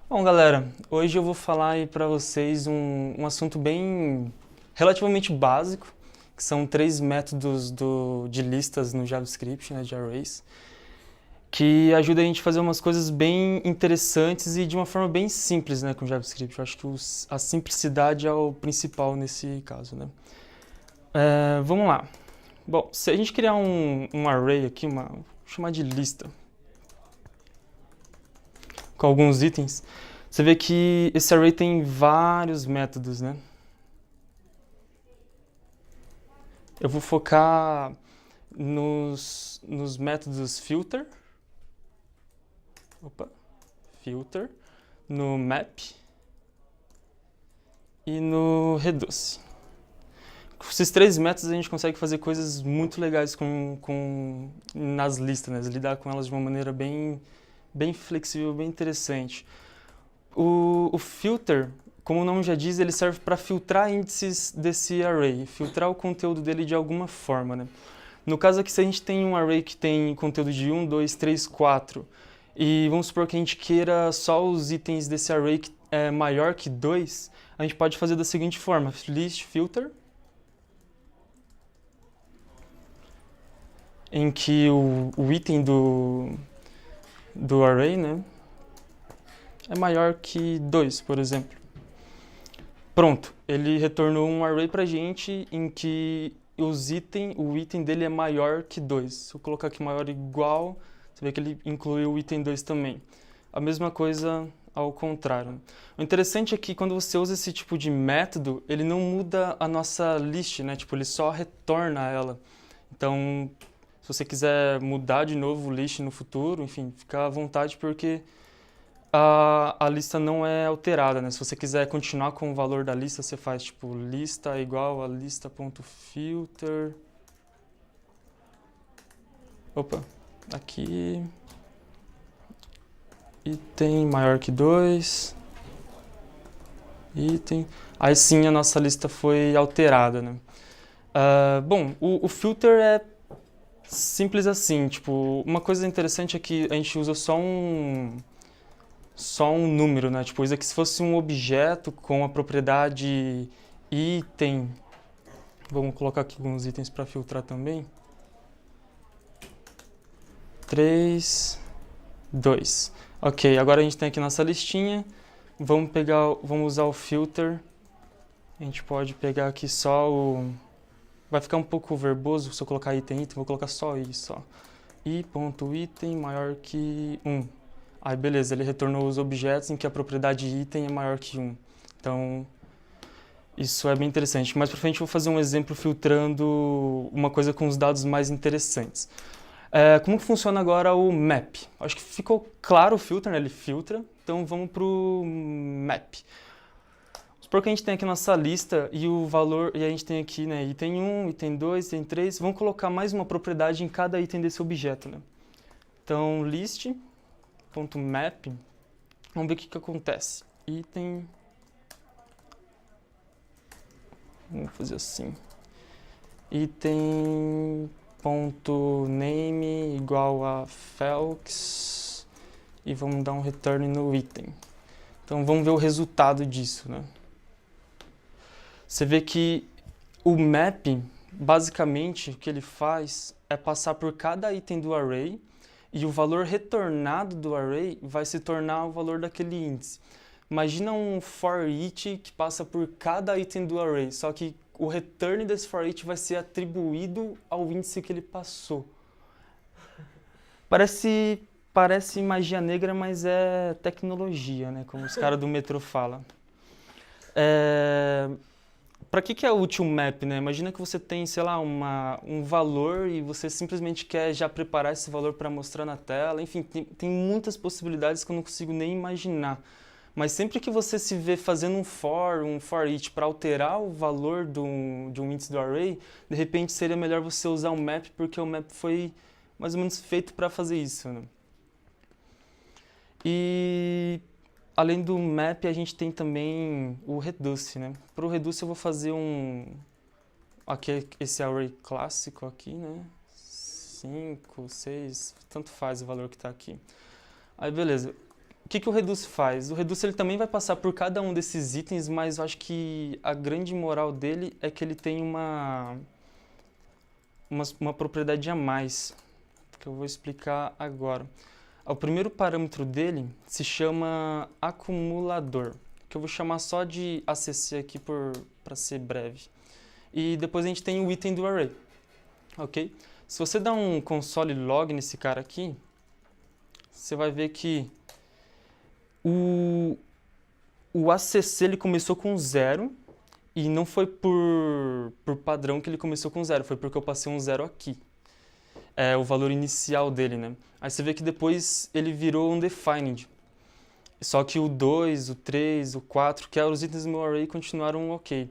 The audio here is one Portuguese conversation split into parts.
Bom, galera, hoje eu vou falar aí para vocês um assunto bem relativamente básico, que são três métodos de listas no JavaScript, né, de arrays, que ajuda a gente a fazer umas coisas bem interessantes e de uma forma bem simples, né, com JavaScript. Eu acho que a simplicidade é o principal nesse caso, né. Vamos lá. Bom, se a gente criar um array aqui, vou chamar de lista, com alguns itens, você vê que esse array tem vários métodos, né? Eu vou focar nos métodos filter, no map e no reduce. Com esses três métodos a gente consegue fazer coisas muito legais nas listas, né? Lidar com elas de uma maneira bem flexível, bem interessante. O filter, como o nome já diz, ele serve para filtrar índices desse array, filtrar o conteúdo dele de alguma forma, né? No caso aqui, se a gente tem um array que tem conteúdo de 1, 2, 3, 4, e vamos supor que a gente queira só os itens desse array que é maior que 2, a gente pode fazer da seguinte forma: list filter, em que o item do array, né, é maior que 2, por exemplo. Pronto, ele retornou um array pra gente em que o item dele é maior que 2. Se eu colocar aqui maior ou igual, você vê que ele incluiu o item 2 também. A mesma coisa ao contrário. O interessante é que quando você usa esse tipo de método, ele não muda a nossa list, né? Tipo, ele só retorna ela. Então, se você quiser mudar de novo o list no futuro, enfim, fica à vontade porque a lista não é alterada, né? Se você quiser continuar com o valor da lista, você faz tipo lista igual a lista.filter. Opa, aqui. Item maior que 2. Item. Aí sim a nossa lista foi alterada, né? Bom, o filter é simples assim. Tipo, uma coisa interessante é que a gente usa só um número, né? Tipo, isso aqui se fosse um objeto com a propriedade item. Vamos colocar aqui alguns itens para filtrar também. 3, 2. Ok, agora a gente tem aqui nossa listinha. Vamos usar o filter. A gente pode pegar aqui só o... Vai ficar um pouco verboso se eu colocar item, vou colocar só i, só. i.item maior que 1. Aí beleza, ele retornou os objetos em que a propriedade item é maior que 1. Então, isso é bem interessante. Mais pra frente eu vou fazer um exemplo filtrando uma coisa com os dados mais interessantes. Como que funciona agora o map? Acho que ficou claro o filter, né? Ele filtra. Então vamos pro map. Supor que a gente tem aqui nossa lista e o valor, e a gente tem aqui, né, item 1, item 2, item 3. Vamos colocar mais uma propriedade em cada item desse objeto, né? Então list.map, vamos ver o que acontece. Item, vamos fazer assim. Item.name igual a Felix e vamos dar um return no item. Então vamos ver o resultado disso, né? Você vê que o map, basicamente, o que ele faz é passar por cada item do array e o valor retornado do array vai se tornar o valor daquele índice. Imagina um for each que passa por cada item do array, só que o return desse for each vai ser atribuído ao índice que ele passou. Parece magia negra, mas é tecnologia, né? Como os caras do metrô falam. Para que é útil o map, né? Imagina que você tem, sei lá, um valor e você simplesmente quer já preparar esse valor para mostrar na tela. Enfim, tem muitas possibilidades que eu não consigo nem imaginar. Mas sempre que você se vê fazendo um for each para alterar o valor de um índice do array, de repente seria melhor você usar o map, porque o map foi mais ou menos feito para fazer isso, né? E além do map, a gente tem também o reduce, né? Para o reduce eu vou fazer aqui esse array clássico aqui, né? 5, 6, tanto faz o valor que está aqui. Aí beleza. que o Reduce faz? O Reduce ele também vai passar por cada um desses itens, mas eu acho que a grande moral dele é que ele tem uma propriedade a mais, que eu vou explicar agora. O primeiro parâmetro dele se chama acumulador, que eu vou chamar só de ACC aqui para ser breve. E depois a gente tem o item do array, ok? Se você dá um console log nesse cara aqui, você vai ver que o ACC ele começou com 0 e não foi por padrão que ele começou com 0, foi porque eu passei um 0 aqui. É o valor inicial dele, né? Aí você vê que depois ele virou undefined. Só que o 2, o 3, o 4, que eram os itens do meu array, continuaram ok.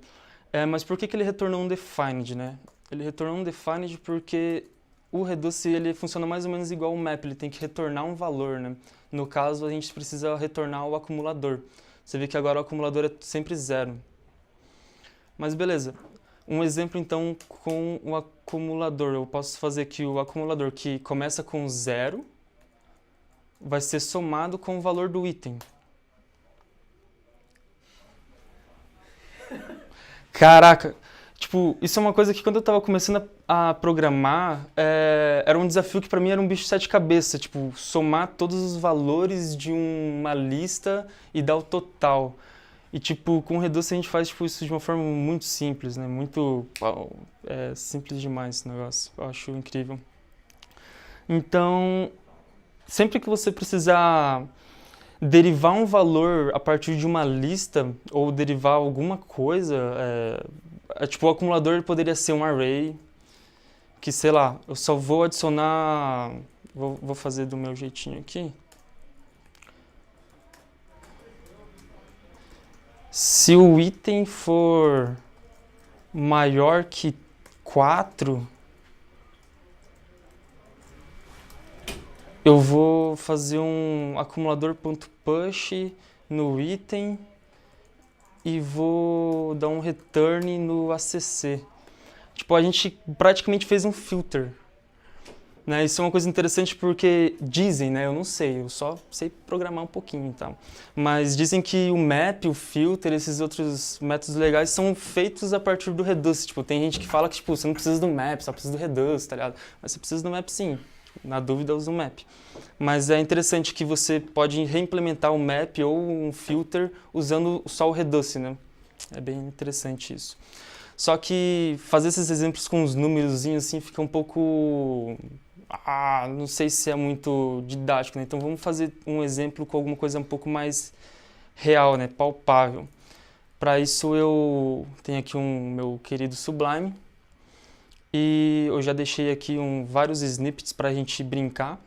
Mas por que ele retornou undefined, né? Ele retornou undefined porque o Reduce ele funciona mais ou menos igual o map, ele tem que retornar um valor, né? No caso, a gente precisa retornar o acumulador. Você vê que agora o acumulador é sempre 0. Mas beleza. Um exemplo, então, com o acumulador. Eu posso fazer que o acumulador que começa com 0 vai ser somado com o valor do item. Caraca! Tipo, isso é uma coisa que quando eu tava começando a programar, era um desafio que pra mim era um bicho de sete cabeças. Tipo, somar todos os valores de uma lista e dar o total. E, tipo, com o Reduce a gente faz tipo, isso de uma forma muito simples, né? Muito... simples demais esse negócio. Eu acho incrível. Então, sempre que você precisar derivar um valor a partir de uma lista ou derivar alguma coisa, tipo, o acumulador ele poderia ser um array, que, sei lá, eu só vou adicionar... Vou fazer do meu jeitinho aqui. Se o item for maior que 4, eu vou fazer um acumulador.push no item e vou dar um return no ACC. Tipo, a gente praticamente fez um filter. Né? Isso é uma coisa interessante porque dizem, né? Eu não sei, eu só sei programar um pouquinho e tal. Mas dizem que o map, o filter, esses outros métodos legais são feitos a partir do Reduce. Tipo, tem gente que fala que tipo, você não precisa do map, só precisa do Reduce, tá ligado? Mas você precisa do map sim. Na dúvida, usa o map. Mas é interessante que você pode reimplementar o map ou um filter usando só o Reduce, né? É bem interessante isso. Só que fazer esses exemplos com os númerozinhos assim fica um pouco... não sei se é muito didático, né? Então vamos fazer um exemplo com alguma coisa um pouco mais real, né? Palpável. Para isso eu tenho aqui meu querido Sublime e eu já deixei aqui vários snippets para a gente brincar.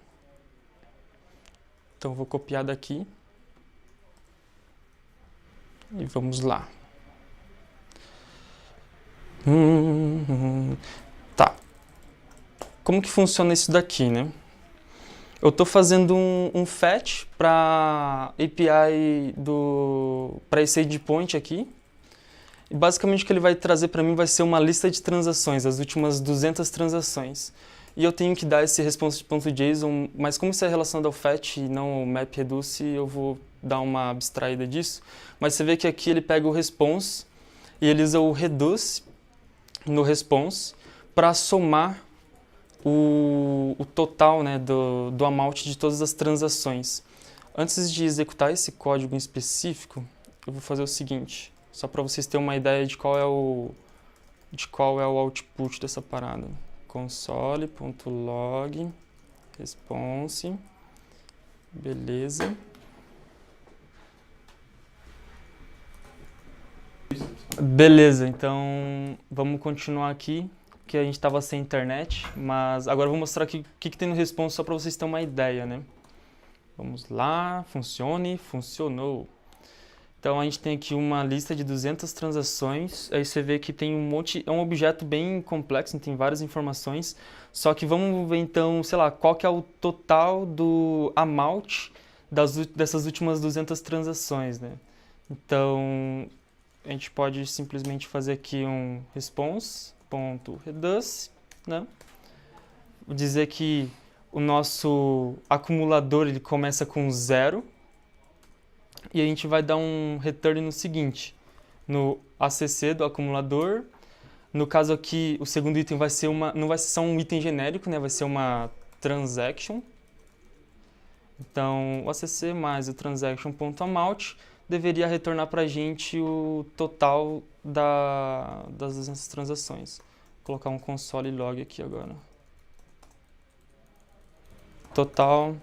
Então vou copiar daqui e vamos lá. Tá. Como que funciona isso daqui, né? Eu estou fazendo um fetch para API para esse endpoint aqui. E basicamente o que ele vai trazer para mim vai ser uma lista de transações, as últimas 200 transações. E eu tenho que dar esse response.json, mas como isso é relacionado ao fetch e não ao map reduce, eu vou dar uma abstraída disso. Mas você vê que aqui ele pega o response e ele usa o reduce no response para somar o total, né, do amount de todas as transações. Antes de executar esse código em específico, eu vou fazer o seguinte, só para vocês terem uma ideia de qual é o output dessa parada. Console.log response, beleza. Beleza, então vamos continuar aqui, que a gente estava sem internet, mas agora eu vou mostrar aqui o que tem no response só para vocês terem uma ideia, né? Vamos lá, funcionou. Então a gente tem aqui uma lista de 200 transações, aí você vê que tem é um objeto bem complexo, tem várias informações, só que vamos ver então, sei lá, qual que é o total do amount dessas últimas 200 transações, né? Então a gente pode simplesmente fazer aqui um response.reduce, né? Dizer que o nosso acumulador ele começa com 0, e a gente vai dar um return no seguinte, no ACC do acumulador. No caso aqui, o segundo item vai ser não vai ser só um item genérico, né? Vai ser uma transaction. Então, o ACC mais o transaction.amount deveria retornar para a gente o total das transações. Vou colocar um console log aqui agora. Total.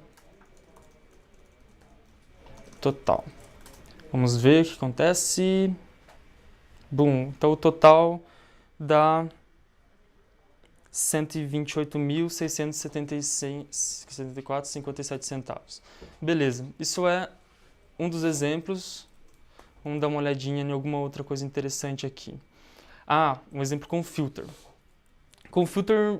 Vamos ver o que acontece. Boom. Então, o total dá 128.674,57 centavos. Beleza, isso é um dos exemplos. Vamos dar uma olhadinha em alguma outra coisa interessante aqui. Um exemplo com filter. Com filter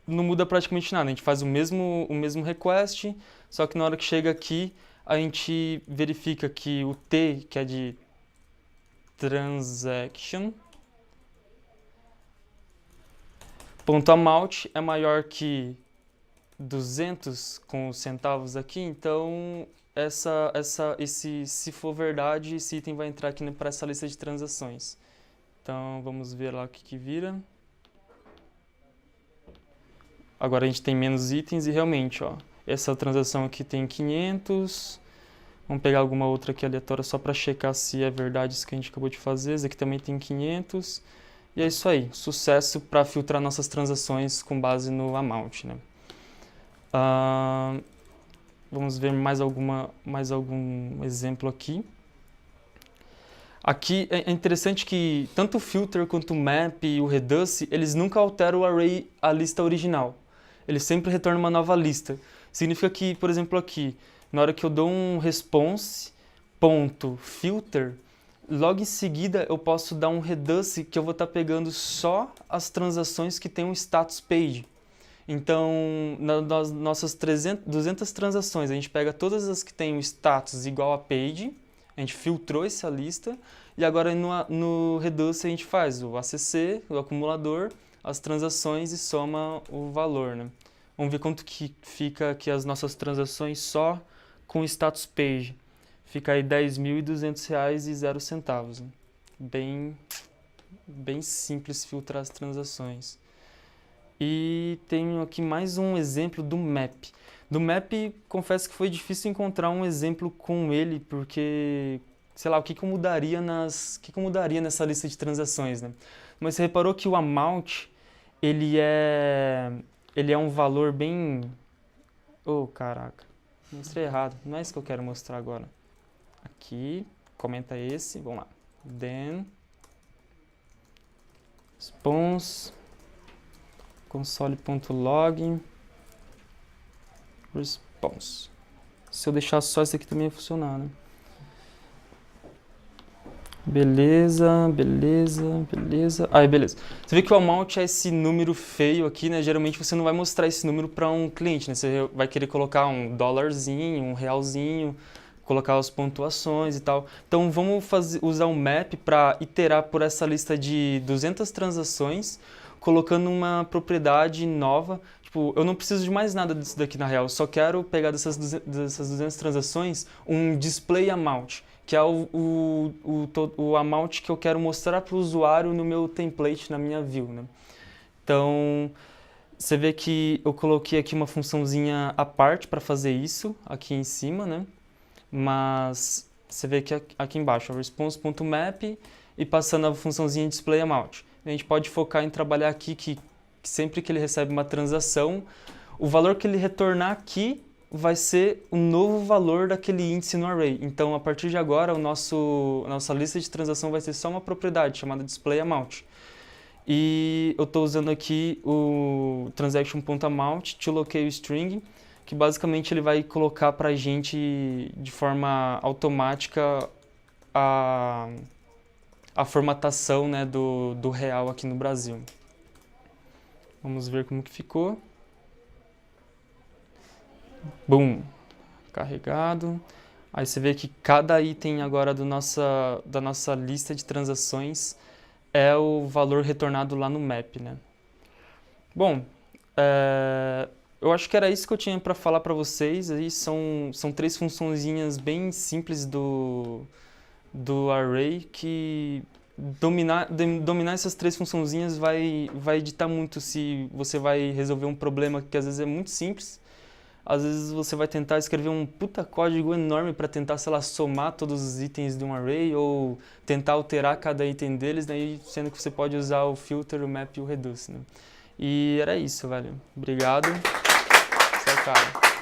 não muda praticamente nada, a gente faz o mesmo request, só que na hora que chega aqui, a gente verifica que o T, que é de transaction, .amount é maior que 200 com os centavos aqui, então se for verdade, esse item vai entrar aqui para essa lista de transações. Então vamos ver lá o que vira. Agora a gente tem menos itens e realmente, ó, essa transação aqui tem 500. Vamos pegar alguma outra aqui aleatória só para checar se é verdade isso que a gente acabou de fazer. Esse aqui também tem 500. E é isso aí, sucesso para filtrar nossas transações com base no amount, né? Vamos ver mais algum exemplo aqui. Aqui é interessante que tanto o filter quanto o map e o reduce, eles nunca alteram o array, a lista original. Eles sempre retornam uma nova lista. Significa que, por exemplo, aqui, na hora que eu dou um response.filter, logo em seguida eu posso dar um reduce que eu vou estar pegando só as transações que tem um status page. Então, nas nossas 200 transações, a gente pega todas as que tem o status igual a page, a gente filtrou essa lista, e agora no reduce a gente faz o ACC, o acumulador, as transações e soma o valor, né? Vamos ver quanto que fica aqui as nossas transações só com status page. Fica aí R$10.200,00 né? Bem simples filtrar as transações. E tenho aqui mais um exemplo do map. Do map, confesso que foi difícil encontrar um exemplo com ele, porque, sei lá, o que eu mudaria nessa lista de transações, né? Mas você reparou que o amount, ele é um valor bem... Oh, caraca, mostrei errado. Não é isso que eu quero mostrar agora. Aqui, comenta esse, vamos lá. Then, response, console.log, response. Se eu deixar só esse aqui também ia funcionar, né? Beleza. Aí, beleza. Você vê que o amount é esse número feio aqui, né? Geralmente você não vai mostrar esse número para um cliente, né? Você vai querer colocar um dólarzinho, um realzinho, colocar as pontuações e tal. Então vamos usar o map para iterar por essa lista de 200 transações, colocando uma propriedade nova. Tipo, eu não preciso de mais nada disso daqui na real, eu só quero pegar dessas 200 transações um display amount, que é o amount que eu quero mostrar para o usuário no meu template, na minha view, né? Então, você vê que eu coloquei aqui uma funçãozinha à parte para fazer isso, aqui em cima, né? Mas você vê que aqui embaixo, response.map e passando a funçãozinha display amount. A gente pode focar em trabalhar aqui que sempre que ele recebe uma transação, o valor que ele retornar aqui vai ser o novo valor daquele índice no array. Então, a partir de agora, a nossa lista de transação vai ser só uma propriedade chamada display amount. E eu estou usando aqui o transaction.amount to locate string, que basicamente ele vai colocar para a gente de forma automática a formatação, né, do real aqui no Brasil. Vamos ver como que ficou. Boom! Carregado. Aí você vê que cada item agora da nossa lista de transações é o valor retornado lá no map, né? Bom, eu acho que era isso que eu tinha para falar para vocês. Aí são três funçõezinhas bem simples do array que dominar essas três funçãozinhas vai ditar muito se você vai resolver um problema que às vezes é muito simples. Às vezes você vai tentar escrever um puta código enorme para tentar, sei lá, somar todos os itens de um array ou tentar alterar cada item deles, né? Sendo que você pode usar o filter, o map e o reduce, né? E era isso, velho. Obrigado. Tchau, cara.